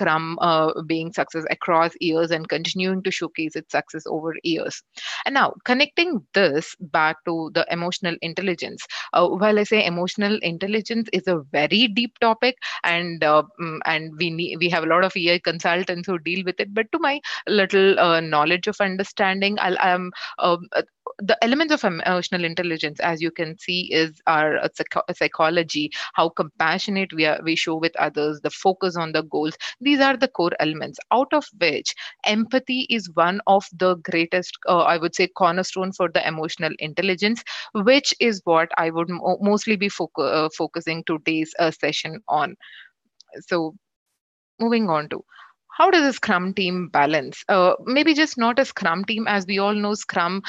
Scrum being success across years and continuing to showcase its success over years. And now connecting this back to the emotional intelligence. While I say emotional intelligence is a very deep topic, and we have a lot of AI consultants who deal with it, but to my little knowledge of understanding, the elements of emotional intelligence, as you can see, is our psychology, how compassionate we show with others, the focus on the goals. These are the core elements, out of which empathy is one of the greatest, I would say, cornerstone for the emotional intelligence, which is what I would mostly be focusing today's session on. So moving on to, how does a Scrum team balance? Maybe just not a Scrum team, as we all know, Scrum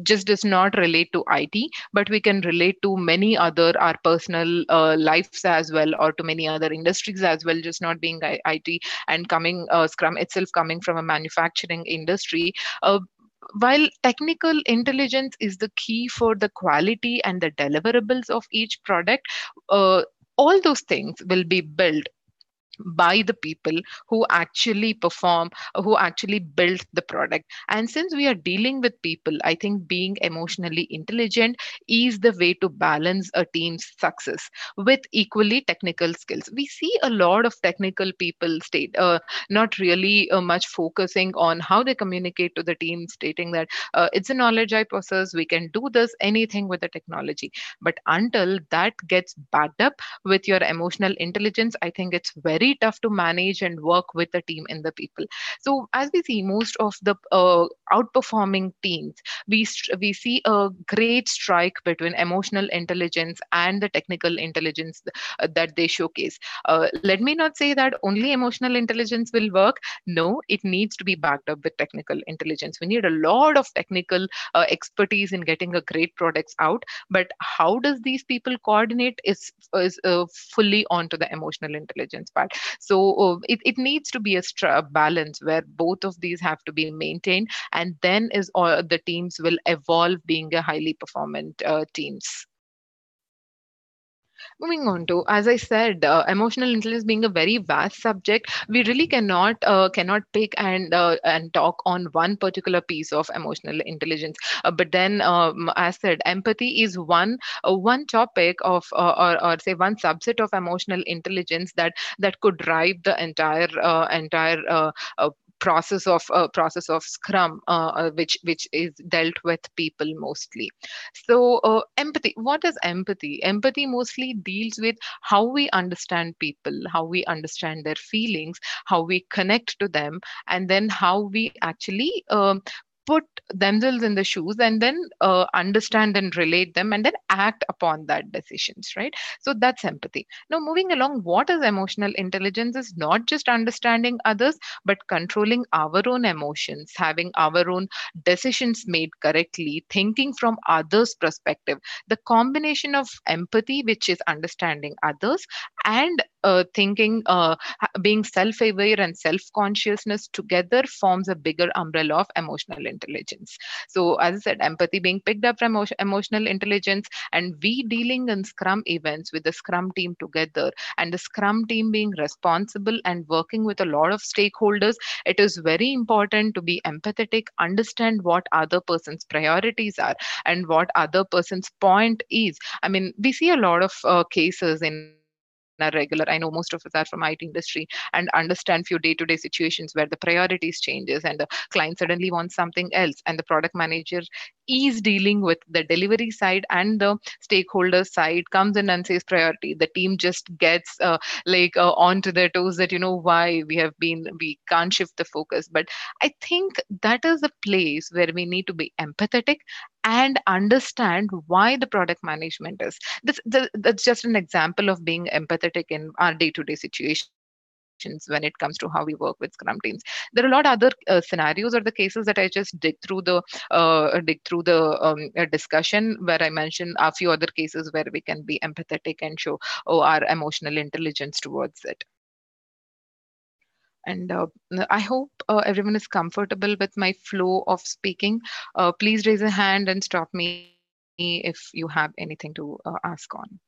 just does not relate to IT, but we can relate to many other our personal lives as well, or to many other industries as well. Just not being IT, and coming Scrum itself coming from a manufacturing industry. While technical intelligence is the key for the quality and the deliverables of each product, uh, all those things will be built by the people who actually perform, who actually build the product. And since we are dealing with people, I think being emotionally intelligent is the way to balance a team's success with equally technical skills. We see a lot of technical people state not really much focusing on how they communicate to the team, stating that it's a knowledge I possess, we can do this anything with the technology. But until that gets backed up with your emotional intelligence, I think it's very tough to manage and work with the team and the people. So as we see most of the outperforming teams, we see a great strike between emotional intelligence and the technical intelligence that they showcase. Let me not say that only emotional intelligence will work. No, it needs to be backed up with technical intelligence. We need a lot of technical expertise in getting a great products out, but how does these people coordinate is fully onto the emotional intelligence part. So it needs to be a balance where both of these have to be maintained, and then is all the teams will evolve being a highly performant teams. Moving on to, as I said, emotional intelligence being a very vast subject, we really cannot pick and talk on one particular piece of emotional intelligence. But then, as said, empathy is one topic of, or say one subset of emotional intelligence that could drive the entire process of Scrum, which is dealt with people mostly. So, empathy. What is empathy? Empathy mostly deals with how we understand people, how we understand their feelings, how we connect to them, and then how we actually put themselves in the shoes, and then understand and relate them, and then act upon that decisions, right? So that's empathy. Now, moving along, what is emotional intelligence is not just understanding others, but controlling our own emotions, having our own decisions made correctly, thinking from others' perspective. The combination of empathy, which is understanding others, and thinking, being self aware and self consciousness together forms a bigger umbrella of emotional intelligence. So, as I said, empathy being picked up from emotional intelligence, and we dealing in Scrum events with the Scrum team together, and the Scrum team being responsible and working with a lot of stakeholders, it is very important to be empathetic, understand what other person's priorities are and what other person's point is. I mean, we see a lot of cases in our regular, I know most of us are from IT industry, and understand few day-to-day situations where the priorities changes and the client suddenly wants something else, and the product manager is dealing with the delivery side, and the stakeholder side comes in and says priority. The team just gets onto their toes that, why we can't shift the focus. But I think that is the place where we need to be empathetic and understand why the product management is. That's just an example of being empathetic in our day-to-day situations when it comes to how we work with Scrum teams. There are a lot of other scenarios or the cases that I just dig through the discussion, where I mentioned a few other cases where we can be empathetic and show our emotional intelligence towards it. And I hope everyone is comfortable with my flow of speaking. Please raise a hand and stop me if you have anything to ask on.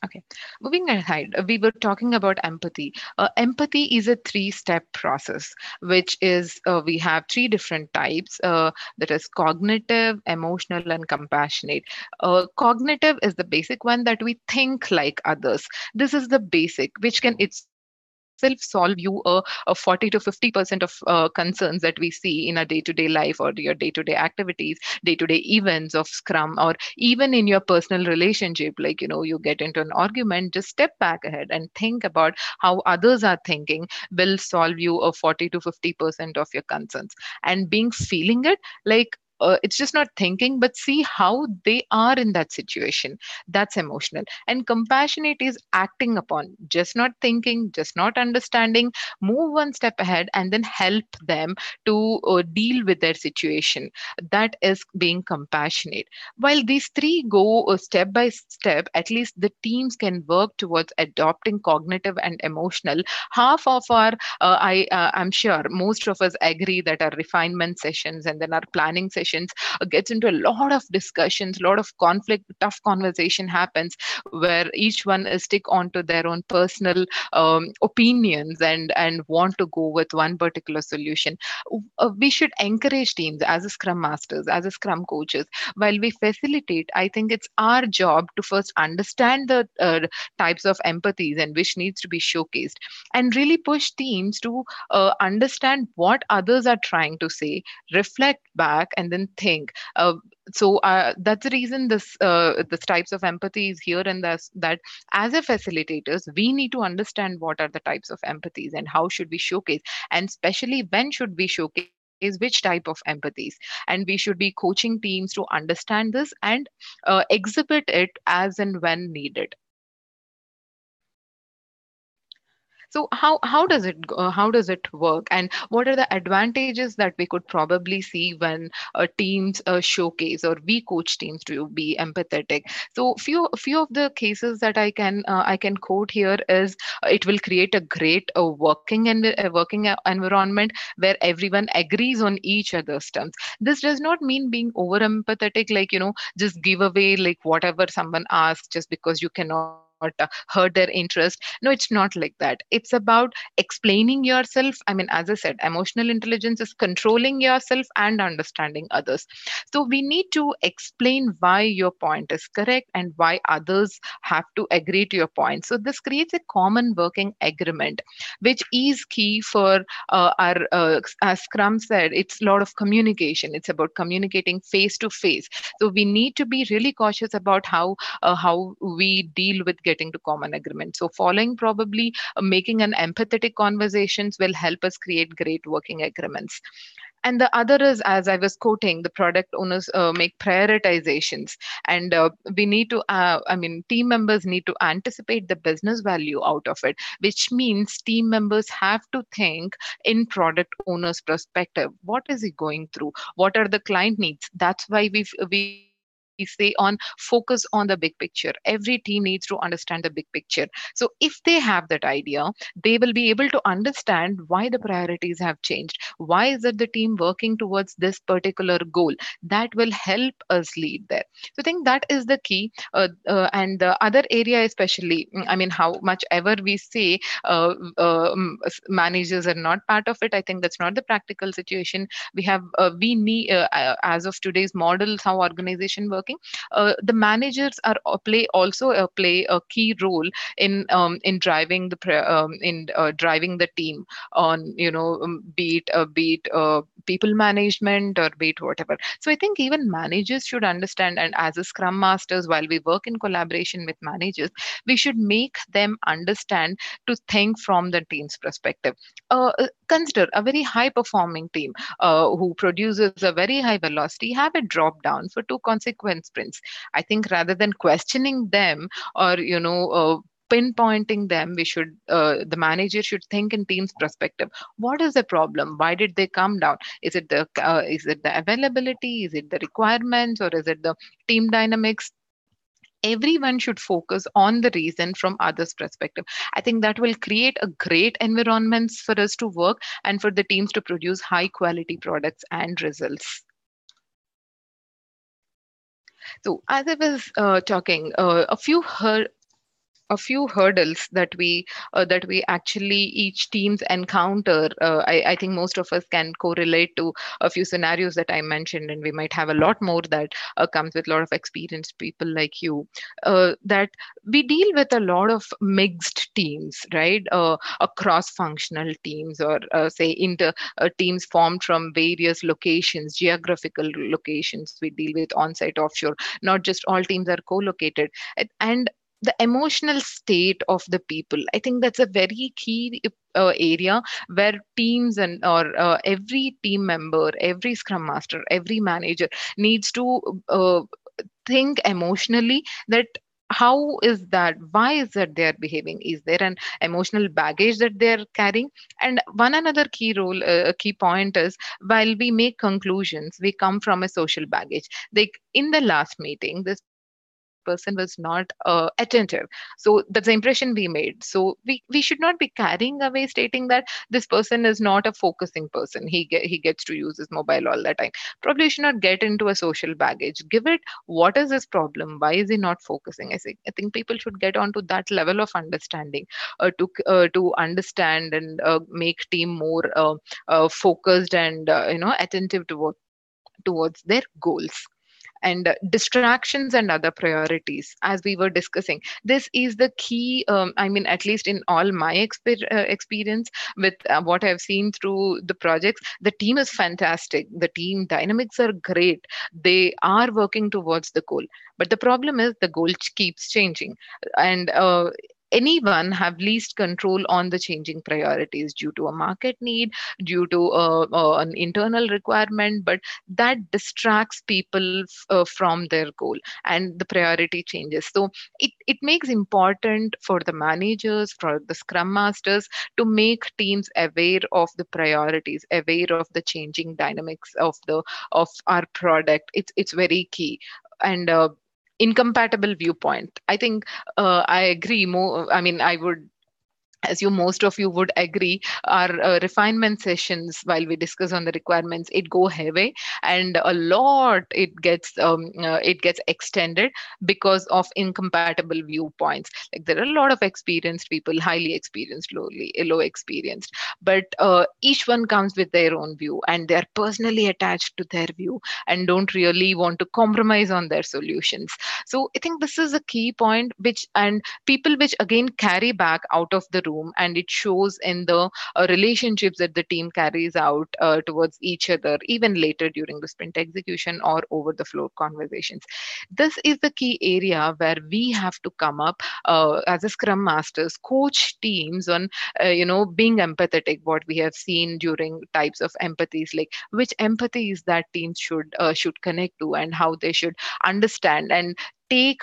Okay, moving ahead, we were talking about empathy. Empathy is a three-step process, which is we have three different types. That is cognitive, emotional, and compassionate. Cognitive is the basic one that we think like others. This is the basic, which can itself solve you a 40 to 50% of concerns that we see in our day-to-day life or your day-to-day activities, day-to-day events of Scrum, or even in your personal relationship. Like, you get into an argument, just step back ahead and think about how others are thinking will solve you a 40 to 50% of your concerns. And being feeling it, like, it's just not thinking, but see how they are in that situation. That's emotional. And compassionate is acting upon, just not thinking, just not understanding, move one step ahead and then help them to deal with their situation. That is being compassionate. While these three go step by step, at least the teams can work towards adopting cognitive and emotional. Half of our, I'm sure most of us agree that our refinement sessions and then our planning sessions gets into a lot of discussions, a lot of conflict, tough conversation happens where each one is stick onto their own personal opinions and want to go with one particular solution. We should encourage teams as a scrum masters, as a scrum coaches. While we facilitate, I think it's our job to first understand the types of empathies and which needs to be showcased, and really push teams to understand what others are trying to say, reflect back, and then think. That's the reason this types of empathy is here, and that as a facilitators we need to understand what are the types of empathies and how should we showcase, and especially when should we showcase which type of empathies. And we should be coaching teams to understand this and exhibit it as and when needed. So how does it work, and what are the advantages that we could probably see when teams showcase or we coach teams to be empathetic? So few of the cases that I can quote here is it will create a great working environment where everyone agrees on each other's terms. This does not mean being over empathetic, like, just give away like whatever someone asks just because you cannot hurt their interest. No, it's not like that. It's about explaining yourself. I mean, as I said, emotional intelligence is controlling yourself and understanding others. So we need to explain why your point is correct and why others have to agree to your point. So this creates a common working agreement, which is key for as Scrum said, it's a lot of communication. It's about communicating face to face. So we need to be really cautious about how we deal with getting to common agreement. So following probably making an empathetic conversations will help us create great working agreements. And the other is, as I was quoting, the product owners make prioritizations, and we need to team members need to anticipate the business value out of it, which means team members have to think in product owner's perspective. What is he going through? What are the client needs? That's why we say on focus on the big picture. Every team needs to understand the big picture. So if they have that idea, they will be able to understand why the priorities have changed. Why is it the team working towards this particular goal? That will help us lead there. So I think that is the key. And the other area, especially, I mean, how much ever we say managers are not part of it, I think that's not the practical situation. We need, as of today's models, how organization working, the managers are play a key role in driving driving the team on, be it people management or be it whatever. So I think even managers should understand, and as a scrum masters, while we work in collaboration with managers, we should make them understand to think from the team's perspective. Consider a very high performing team who produces a very high velocity have a drop down for two consequence sprints. I think rather than questioning them or pinpointing them, the manager should think in team's perspective. What is the problem? Why did they come down? Is it the availability? Is it the requirements, or is it the team dynamics? Everyone should focus on the reason from others perspective. I think that will create a great environments for us to work and for the teams to produce high quality products and results. So as I was talking, a few a few hurdles that we actually each teams encounter. I think most of us can correlate to a few scenarios that I mentioned, and we might have a lot more that comes with a lot of experienced people like you. That we deal with a lot of mixed teams, right? Across functional teams, or say inter teams formed from various locations, geographical locations. We deal with on-site, offshore. Not just all teams are co-located, and the emotional state of the people, I think that's a very key area where teams and or every team member, every scrum master, every manager needs to think emotionally that how is that, why is that they are behaving, is there an emotional baggage that they are carrying. And one another key point is, while we make conclusions, we come from a social baggage. Like in the last meeting, this person was not attentive, so that's the impression we made. So we should not be carrying away stating that this person is not a focusing person, he gets to use his mobile all the time. Probably you should not get into a social baggage. Give it, what is his problem, why is he not focusing. I think people should get onto that level of understanding, to understand and make team more focused and attentive towards their goals. And distractions and other priorities, as we were discussing, this is the key. I mean, at least in all my experience with what I've seen through the projects, the team is fantastic, the team dynamics are great, they are working towards the goal. But the problem is the goal keeps changing, and anyone have least control on the changing priorities due to a market need, due to an internal requirement, but that distracts people from their goal, and the priority changes. So it makes important for the managers, for the scrum masters, to make teams aware of the priorities, aware of the changing dynamics of our product. It's very key. And incompatible viewpoint, I think I agree more. I mean, I would, as you most of you would agree, our refinement sessions, while we discuss on the requirements, it go heavy, and a lot it gets extended because of incompatible viewpoints. Like there are a lot of experienced people, highly experienced, low experienced, but each one comes with their own view, and they are personally attached to their view and don't really want to compromise on their solutions. So I think this is a key point, which and people which again carry back out of the room, and it shows in the relationships that the team carries out towards each other, even later during the sprint execution or over the floor conversations. This is the key area where we have to come up as a scrum masters, coach teams on being empathetic, what we have seen during types of empathies, like which empathies that teams should connect to, and how they should understand and take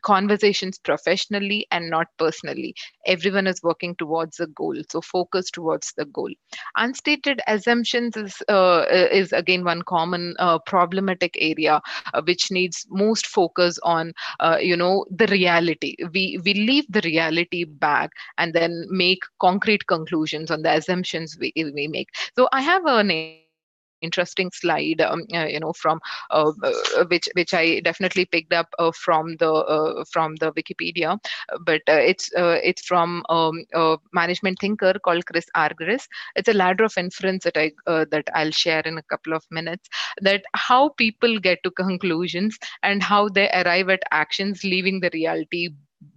conversations professionally and not personally. Everyone is working towards a goal, so focus towards the goal. Unstated assumptions is again one common problematic area which needs most focus on the reality. We leave the reality back and then make concrete conclusions on the assumptions we make. So I have an interesting slide, from which I definitely picked up from the Wikipedia, but it's from a management thinker called Chris Argyris. It's a ladder of inference that I'll share in a couple of minutes. That how people get to conclusions and how they arrive at actions, leaving the reality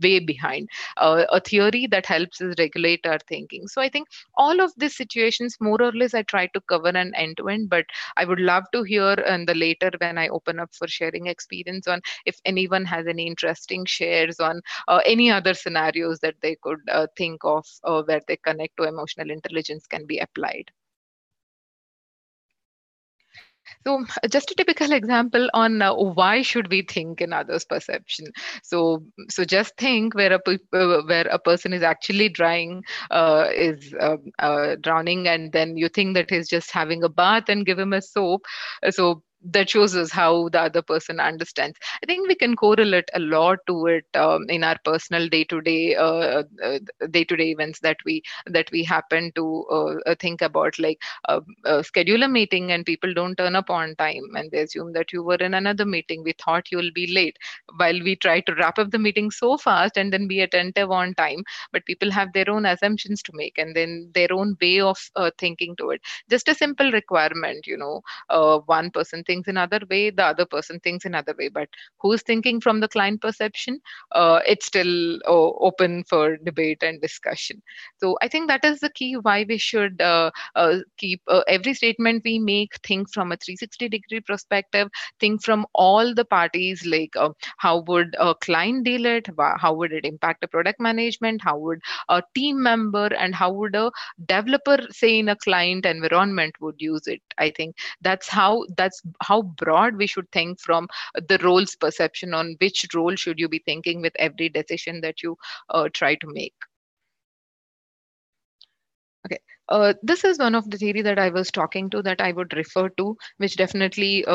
way behind. A theory that helps us regulate our thinking. So I think all of these situations, more or less, I try to cover an end to end, but I would love to hear in the later when I open up for sharing experience on if anyone has any interesting shares on any other scenarios that they could think of where they connect to emotional intelligence can be applied. So, just a typical example on why should we think in others' perception. So just think where where a person is actually drowning, and then you think that he's just having a bath and give him a soap. So that shows us how the other person understands. I think we can correlate a lot to it in our personal day-to-day events that we happen to think about, like schedule a meeting and people don't turn up on time, and they assume that you were in another meeting. We thought you'll be late, while we try to wrap up the meeting so fast and then be attentive on time. But people have their own assumptions to make, and then their own way of thinking to it. Just a simple requirement, one person thinks another way, the other person thinks another way, but who's thinking from the client perception? It's still open for debate and discussion. So I think that is the key why we should keep every statement we make, think from a 360-degree perspective, think from all the parties, like how would a client deal it, how would it impact the product management, how would a team member, and how would a developer, say, in a client environment would use it. I think that's how broad we should think from the roles perception on which role should you be thinking with every decision that you try to make. Okay. This is one of the theory that I was talking to, that I would refer to, which definitely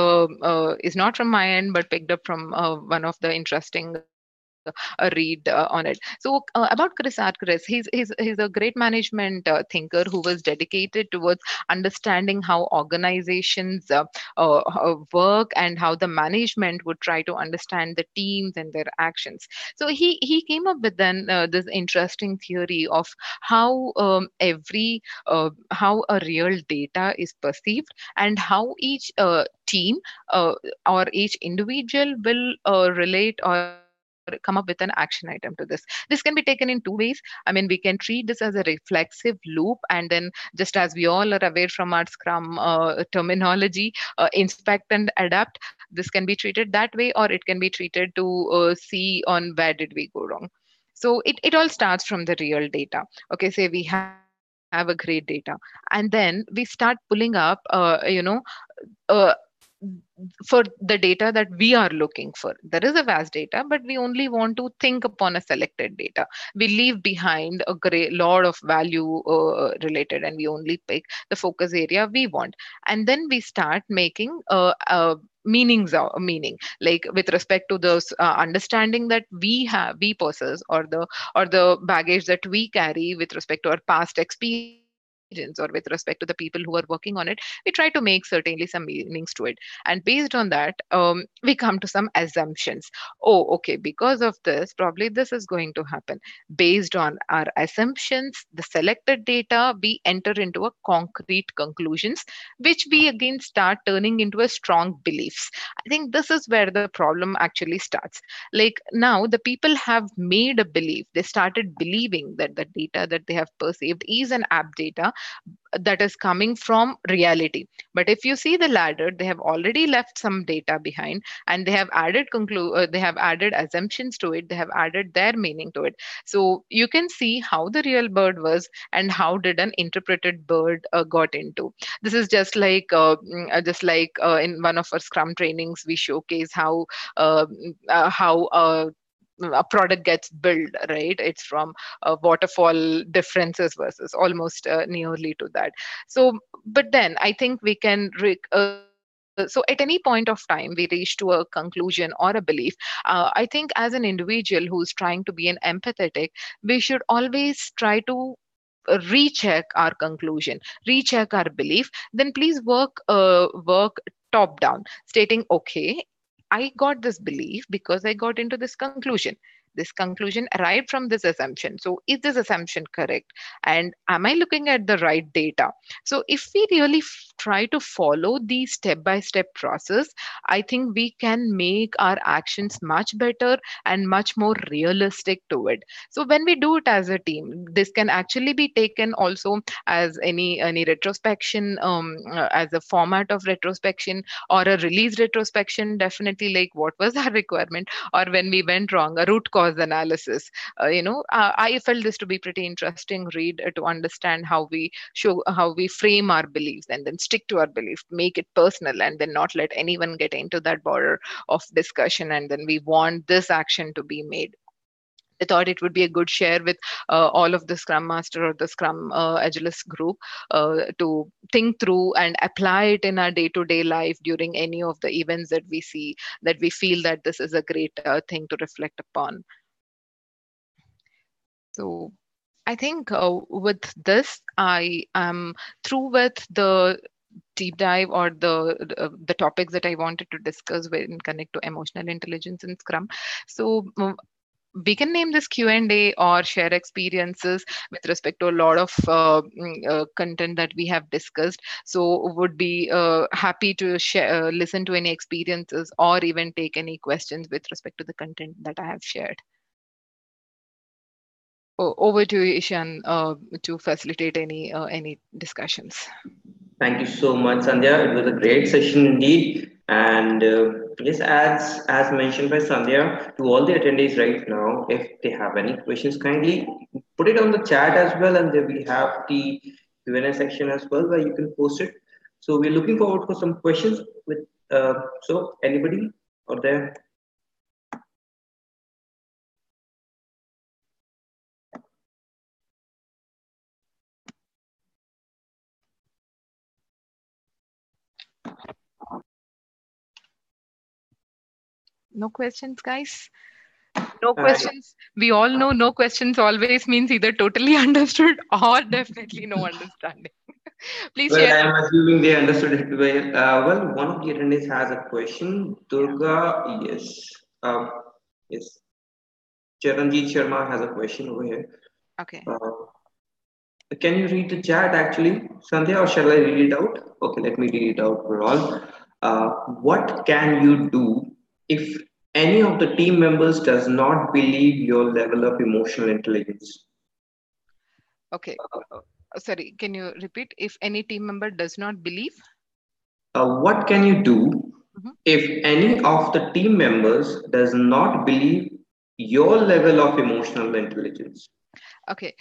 is not from my end, but picked up from one of the interesting read on it. So about Chris Arcris, he's a great management thinker who was dedicated towards understanding how organizations work, and how the management would try to understand the teams and their actions. So he came up with then this interesting theory of how how a real data is perceived, and how each team or each individual will relate or come up with an action item to this. This can be taken in two ways. I mean, we can treat this as a reflexive loop, and then, just as we all are aware from our Scrum terminology, inspect and adapt. This can be treated that way, or it can be treated to see on where did we go wrong. So it all starts from the real data. Okay, say we have a great data, and then we start pulling up, uh, for the data that we are looking for. There is a vast data, but we only want to think upon a selected data. We leave behind a great lot of value related, and we only pick the focus area we want. And then we start making meanings out meaning, like with respect to those understanding that we possess, or the baggage that we carry with respect to our past experience, or with respect to the people who are working on it. We try to make certainly some meanings to it, and based on that, we come to some assumptions. Oh, okay, because of this, probably this is going to happen. Based on our assumptions, the selected data, we enter into a concrete conclusions, which we again start turning into a strong beliefs. I think this is where the problem actually starts. Like, now the people have made a belief, they started believing that the data that they have perceived is an app data that is coming from reality. But if you see the ladder, they have already left some data behind, and they have added assumptions to it, they have added their meaning to it. So you can see how the real bird was, and how did an interpreted bird got into. This is just like in one of our Scrum trainings, we showcase how a product gets built, right? It's from waterfall differences versus almost nearly to that. So, but then I think we can so at any point of time we reach to a conclusion or a belief. I think as an individual who's trying to be an empathetic, we should always try to recheck our conclusion, recheck our belief. Then please work top down, stating, okay, I got this belief because I got into this conclusion. This conclusion arrived from this assumption. So, is this assumption correct? And am I looking at the right data? So, if we really try to follow the step by step process, I think we can make our actions much better and much more realistic to it. So, when we do it as a team, this can actually be taken also as any retrospection, as a format of retrospection, or a release retrospection. Definitely, like, what was our requirement, or when we went wrong, a root cause analysis. I felt this to be pretty interesting read to understand how we frame our beliefs, and then stick to our belief, make it personal, and then not let anyone get into that border of discussion, and then we want this action to be made. I thought it would be a good share with all of the Scrum Master or the Scrum Agilist group to think through and apply it in our day-to-day life during any of the events that we see, that we feel that this is a great thing to reflect upon. So I think with this, I am through with the deep dive or the topics that I wanted to discuss when connect to emotional intelligence in Scrum. So we can name this Q&A or share experiences with respect to a lot of content that we have discussed. So would be happy to share, listen to any experiences or even take any questions with respect to the content that I have shared. Over to you, Ishan, to facilitate any discussions. Thank you so much, Sandhya. It was a great session indeed. And yes, as mentioned by Sandhya, to all the attendees right now, if they have any questions, kindly put it on the chat as well, and then we have the Q&A section as well where you can post it. So we're looking forward for some questions. With so anybody out there? No questions, guys? No Uh, questions. We all know no questions always means either totally understood or definitely no understanding. Please well, share. I'm assuming they understood it well. Well, one of the attendees has a question. Yeah. Durga, yes. Yes. Charanjit Sharma has a question over here. Okay. Uh, can you read the chat actually, Sandhya, or shall I read it out? Okay, let me read it out for all. What can you do if any of the team members does not believe your level of emotional intelligence? Okay. Sorry, can you repeat? If any team member does not believe? What can you do Mhm. if any of the team members does not believe your level of emotional intelligence? Okay,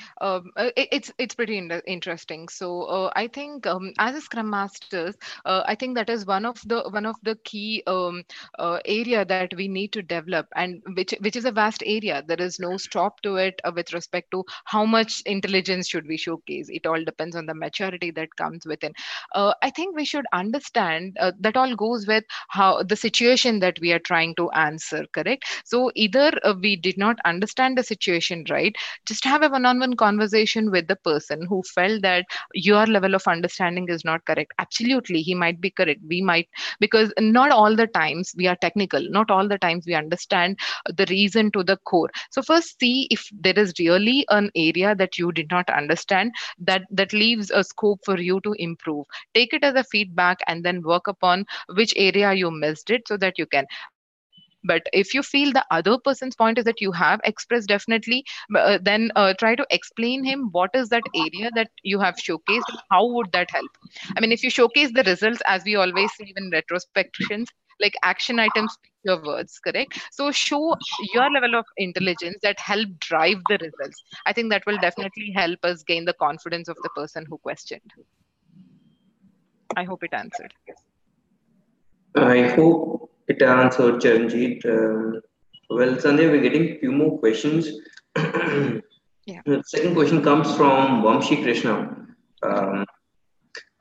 it's pretty interesting. So I think as a Scrum Masters, I think that is one of the key area that we need to develop, and which is a vast area. There is no stop to it with respect to how much intelligence should we showcase. It all depends on the maturity that comes within. I think we should understand that all goes with how the situation that we are trying to answer. Correct. So either we did not understand the situation right, just have a one-on-one conversation with the person who felt that your level of understanding is not correct. Absolutely, he might be correct. We might, because not all the times we are technical, not all the times we understand the reason to the core. So first see if there is really an area that you did not understand, that leaves a scope for you to improve. Take it as a feedback and then work upon which area you missed it so that you can. But if you feel the other person's point is that you have expressed definitely, then try to explain him what is that area that you have showcased and how would that help. I mean, if you showcase the results, as we always say in retrospections, like action items speak your words, correct? So show your level of intelligence that help drive the results. I think that will definitely help us gain the confidence of the person who questioned. I hope it answered. I hope it answered Charanjit. Well, Sanjay, we're getting few more questions. Yeah. The second question comes from Vamshi Krishna. Okay. Um,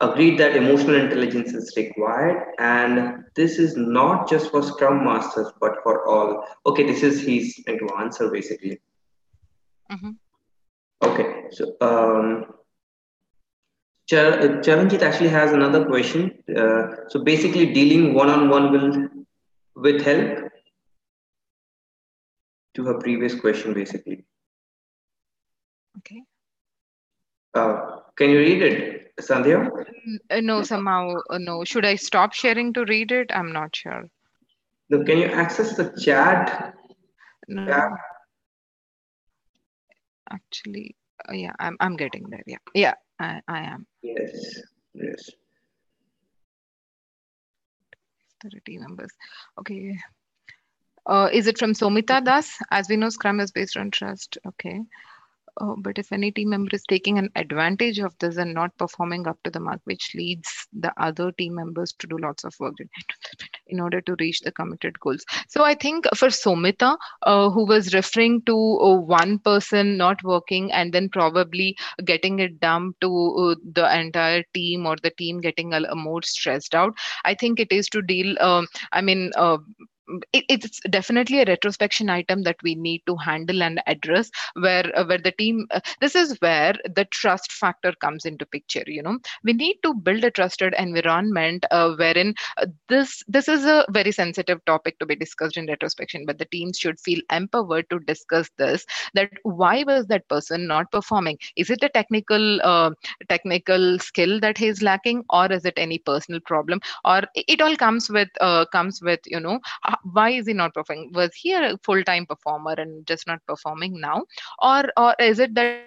Agreed that emotional intelligence is required, and this is not just for Scrum Masters but for all. Okay, this is he's trying to answer basically. Hmm. Okay, so Charanjit actually has another question. So basically, dealing one-on-one will with help to her previous question, basically. Okay. Can you read it, Sandhya? No, somehow, no. Should I stop sharing to read it? I'm not sure. No, can you access the chat? No, actually, yeah, I'm getting there. Yeah, yeah, I am. Yes, yes. 30 members. Okay. Is it from Somita Das? As we know, Scrum is based on trust. Okay. But if any team member is taking an advantage of this and not performing up to the mark, which leads the other team members to do lots of work in order to reach the committed goals. So I think for Somita, who was referring to one person not working and then probably getting it dumped to the entire team, or the team getting a more stressed out, I think it is to deal. I mean. It's definitely a retrospection item that we need to handle and address, where the team, this is where the trust factor comes into picture. We need to build a trusted environment, wherein this is a very sensitive topic to be discussed in retrospection, but the teams should feel empowered to discuss this, that why was that person not performing? Is it a technical skill that he's lacking, or is it any personal problem, or it all comes with why is he not performing? Was he a full-time performer and just not performing now? Or is it that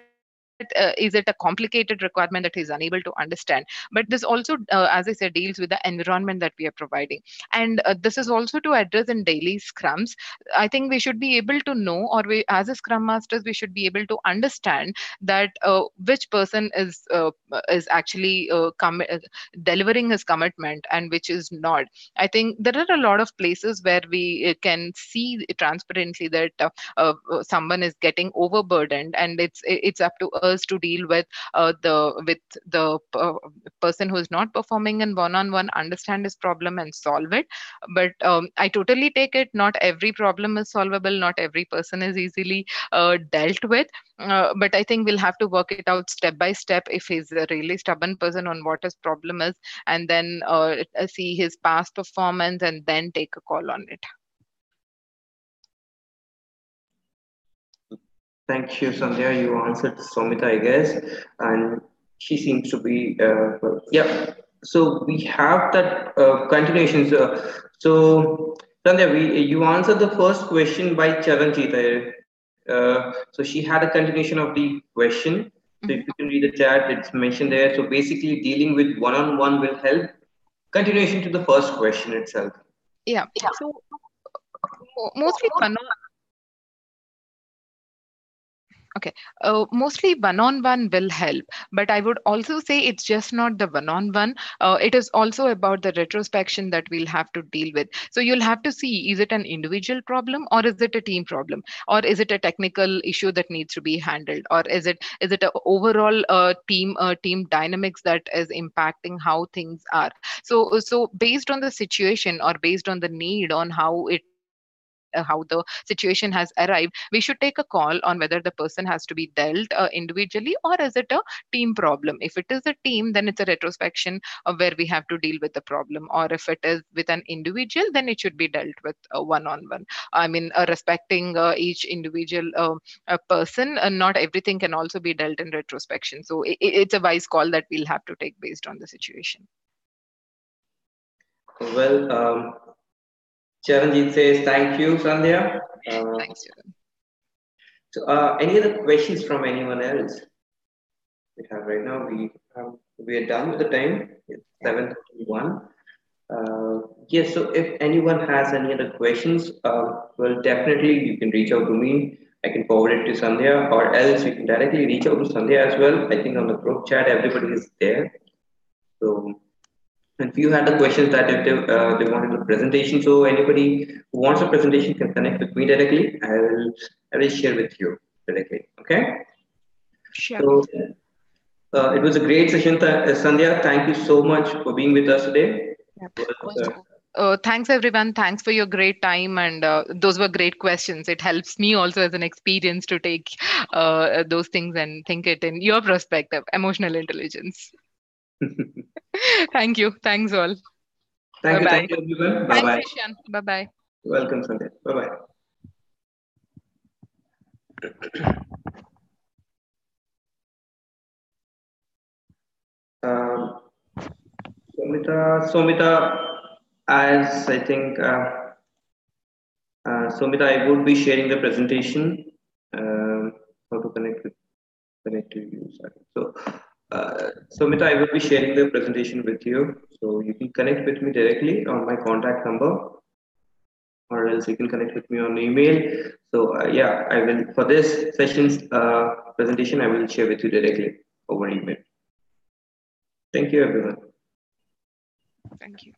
is it a complicated requirement that he's unable to understand? But this also, as I said, deals with the environment that we are providing. And this is also to address in daily scrums. I think we should be able to know, or we, as a scrum masters, we should be able to understand that which person is actually delivering his commitment and which is not. I think there are a lot of places where we can see transparently that someone is getting overburdened, and it's up to us to deal with the person who is not performing in one-on-one, understand his problem and solve it. But I totally take it. Not every problem is solvable. Not every person is easily dealt with. But I think we'll have to work it out step by step if he's a really stubborn person on what his problem is, and then see his past performance and then take a call on it. Thank you, Sandhya. You answered Somita, I guess, and she seems to be, yeah. So we have that continuation. So, Sandhya, you answered the first question by Charanjit. So she had a continuation of the question. So if you can read the chat, it's mentioned there. So basically, dealing with one-on-one will help. Continuation to the first question itself. Yeah. So mostly one. Okay. Mostly one-on-one will help, but I would also say it's just not the one-on-one. It is also about the retrospection that we'll have to deal with. So you'll have to see, is it an individual problem, or is it a team problem, or is it a technical issue that needs to be handled, or is it a overall team dynamics that is impacting how things are. So based on the situation, or based on the need, on how the situation has arrived, we should take a call on whether the person has to be dealt individually, or is it a team problem. If it is a team, then it's a retrospection where we have to deal with the problem, or if it is with an individual, then it should be dealt with one-on-one. I mean, respecting each individual person, not everything can also be dealt in retrospection. So it's a wise call that we'll have to take based on the situation. Well, Charanjit says thank you, Sandhya. Uh, Thanks, Jagan. so, any other questions from anyone else? We have right now. We are done with the time. It's Yeah. 7:31. Yes. So, if anyone has any other questions, well, definitely you can reach out to me. I can forward it to Sandhya, or else you can directly reach out to Sandhya as well. I think on the group chat everybody is there. So, if you had the questions that if they wanted a presentation, so anybody who wants a presentation can connect with me directly. I will share with you directly. Okay. Sure. So it was a great session, Sandhya. Thank you so much for being with us today. Yeah. It was, Also, thanks everyone. Thanks for your great time, and those were great questions. It helps me also as an experience to take those things and think it in your perspective, emotional intelligence. Thank you. Thanks all. Bye bye. thank you, everyone. Bye Thanks, bye. Ishan. Bye bye. Welcome, Sandhya. Bye bye. Um, Somita, as I think, Somita, I would be sharing the presentation. How to connect to you. Sorry. So, Somita, I will be sharing the presentation with you. So you can connect with me directly on my contact number. or else you can connect with me on email. So yeah, I will for this session's presentation, I will share with you directly over email. Thank you, everyone. Thank you.